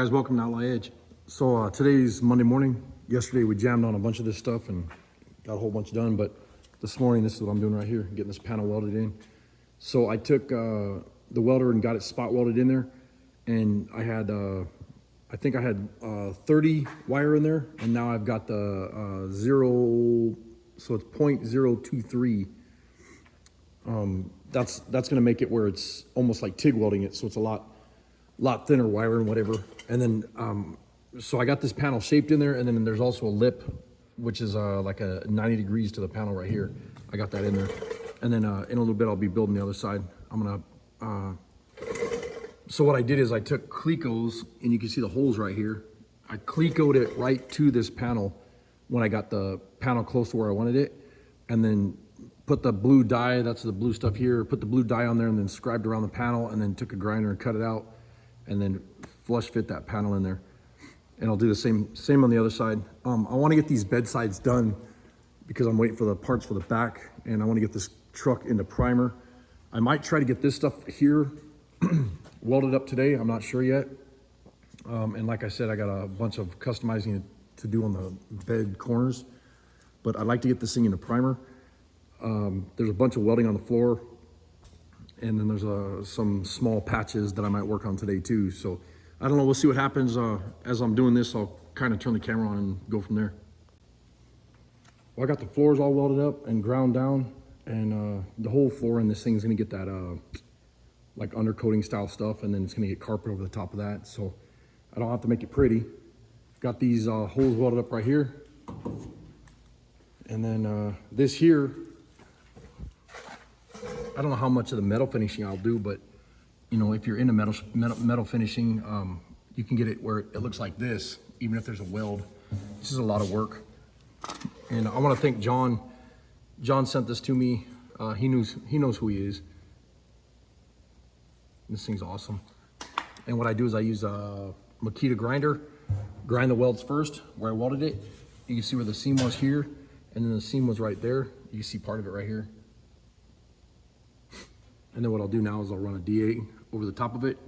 guys, welcome to Outlaw Edge. So today's Monday morning. Yesterday we jammed on a bunch of this stuff and got a whole bunch done, but this morning this is what I'm doing right here, getting this panel welded in. So I took the welder and got it spot welded in there, and I had I think I had 30 wire in there, and now I've got the zero, so it's 0.023. That's gonna make it where it's almost like TIG welding it, so it's a lot thinner wire and whatever. And then so I got this panel shaped in there, and then there's also a lip, which is like a 90 degrees to the panel right here. I got that in there. And then in a little bit I'll be building the other side. I'm gonna so what I did is I took Clecos, and you can see the holes right here. I Clecoed it right to this panel when I got the panel close to where I wanted it, and then put the blue dye, that's the blue stuff here, put the blue dye on there, and then scribed around the panel, and then took a grinder and cut it out, and then flush fit that panel in there. And I'll do the same on the other side. I want to get these bed sides done because I'm waiting for the parts for the back, and I want to get this truck into primer. I might try to get this stuff here welded up today. I'm not sure yet. And like I said, I got a bunch of customizing to do on the bed corners, but I'd like to get this thing into primer. There's a bunch of welding on the floor, and then there's some small patches that I might work on today too. So I don't know, we'll see what happens. As I'm doing this, I'll kind of turn the camera on and go from there. Well, I got the floors all welded up and ground down, and the whole floor in this thing is gonna get that like undercoating style stuff, and then it's gonna get carpet over the top of that, so I don't have to make it pretty. Got these holes welded up right here, and then this here, I don't know how much of the metal finishing I'll do, but you know, if you're into metal finishing, you can get it where it looks like this, even if there's a weld. This is a lot of work, and I want to thank John. John sent this to me. He knows who he is. This thing's awesome. And what I do is I use a Makita grinder, grind the welds first where I welded it. You can see where the seam was here, and then the seam was right there. You can see part of it right here. And then what I'll do now is I'll run a D8 over the top of it,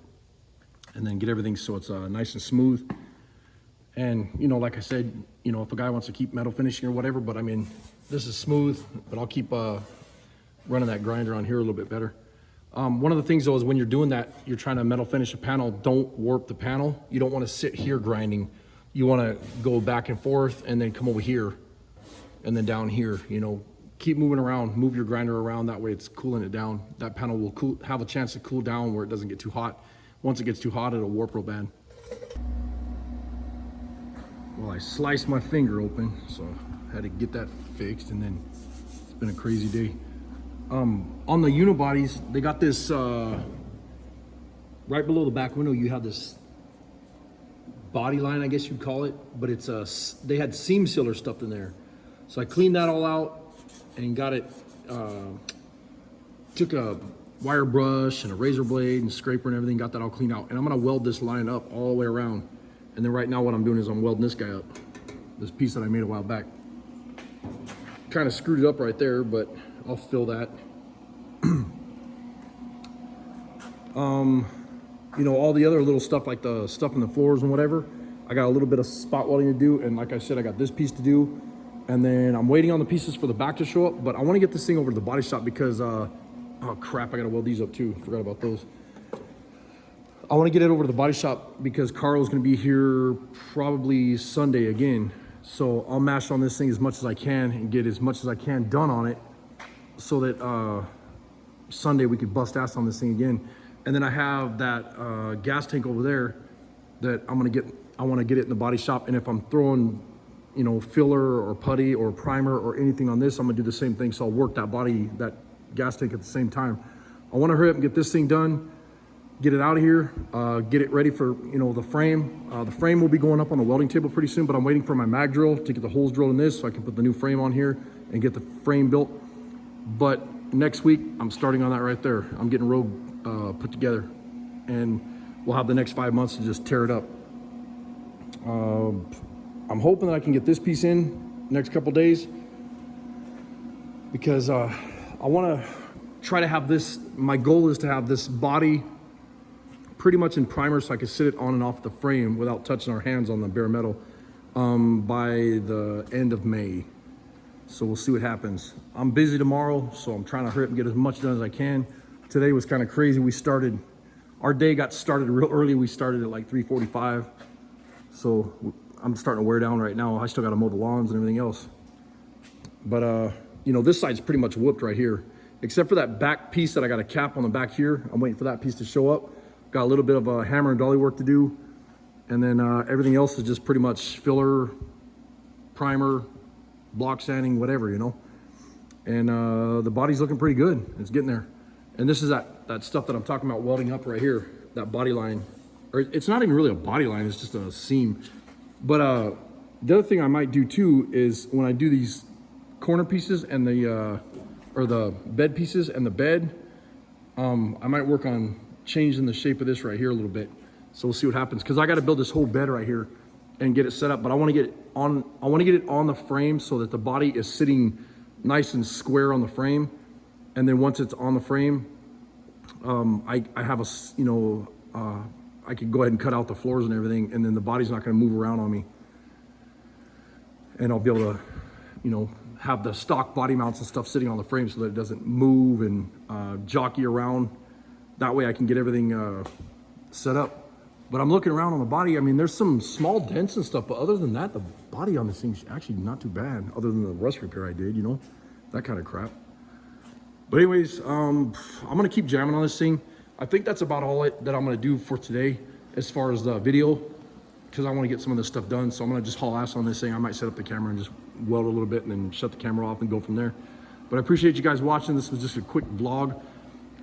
and then get everything so it's nice and smooth. And you know, like I said, you know, if a guy wants to keep metal finishing or whatever, but I mean, this is smooth, but I'll keep running that grinder on here a little bit better. One of the things though is when you're doing that, you're trying to metal finish a panel, don't warp the panel. You don't want to sit here grinding. You want to go back and forth and then come over here and then down here, you know. Keep moving around, move your grinder around, that way it's cooling it down. That panel will have a chance to cool down where it doesn't get too hot. Once it gets too hot, it'll warp real bad. Well, I sliced my finger open, so I had to get that fixed, and then it's been a crazy day. On the Unibodies, they got this, right below the back window, you have this body line, I guess you'd call it, but it's they had seam sealer stuffed in there. So I cleaned that all out and got it, took a wire brush and a razor blade and scraper and everything, got that all cleaned out. And I'm gonna weld this line up all the way around. And then right now what I'm doing is I'm welding this guy up, this piece that I made a while back. Kind of screwed it up right there, but I'll fill that. You know, all the other little stuff, like the stuff in the floors and whatever, I got a little bit of spot welding to do. And like I said, I got this piece to do. And then I'm waiting on the pieces for the back to show up, but I want to get this thing over to the body shop because, oh crap, I got to weld these up too. Forgot about those. I want to get it over to the body shop because Carl's going to be here probably Sunday again. So I'll mash on this thing as much as I can and get as much as I can done on it so that Sunday we could bust ass on this thing again. And then I have that gas tank over there that I want to get it in the body shop. And if I'm throwing, you know, filler or putty or primer or anything on this, I'm gonna do the same thing. So I'll work that gas tank at the same time. I want to hurry up and get this thing done, get it out of here, get it ready for, you know, the frame. The frame will be going up on the welding table pretty soon, but I'm waiting for my mag drill to get the holes drilled in this so I can put the new frame on here and get the frame built. But next week, I'm starting on that right there. I'm getting Rogue put together, and we'll have the next 5 months to just tear it up. I'm hoping that I can get this piece in next couple days because I want to try to have this, my goal is to have this body pretty much in primer so I can sit it on and off the frame without touching our hands on the bare metal by the end of May. So we'll see what happens. I'm busy tomorrow, so I'm trying to hurry up and get as much done as I can. Today was kind of crazy. Our day got started real early. We started at like 3:45. So I'm starting to wear down right now. I still got to mow the lawns and everything else. But, you know, this side's pretty much whooped right here. Except for that back piece that I got a cap on the back here. I'm waiting for that piece to show up. Got a little bit of a hammer and dolly work to do. And then everything else is just pretty much filler, primer, block sanding, whatever, you know. And the body's looking pretty good. It's getting there. And this is that stuff that I'm talking about welding up right here, that body line. Or it's not even really a body line, it's just a seam. But the other thing I might do too is when I do these corner pieces and the bed pieces and the bed, I might work on changing the shape of this right here a little bit. So we'll see what happens, because I got to build this whole bed right here and get it set up. But I want to get it on the frame so that the body is sitting nice and square on the frame. And then once it's on the frame, I have I could go ahead and cut out the floors and everything, and then the body's not going to move around on me. And I'll be able to, you know, have the stock body mounts and stuff sitting on the frame so that it doesn't move and jockey around. That way I can get everything set up. But I'm looking around on the body. I mean, there's some small dents and stuff, but other than that, the body on this thing's actually not too bad, other than the rust repair I did, you know, that kind of crap. But anyways, I'm gonna keep jamming on this thing. I think that's about all that I'm gonna do for today as far as the video, because I want to get some of this stuff done. So I'm gonna just haul ass on this thing. I might set up the camera and just weld a little bit and then shut the camera off and go from there. But I appreciate you guys watching. This was just a quick vlog.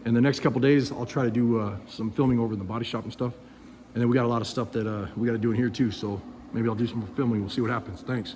And the next couple days, I'll try to do some filming over in the body shop and stuff. And then we got a lot of stuff that we got to do in here too. So maybe I'll do some more filming. We'll see what happens. Thanks.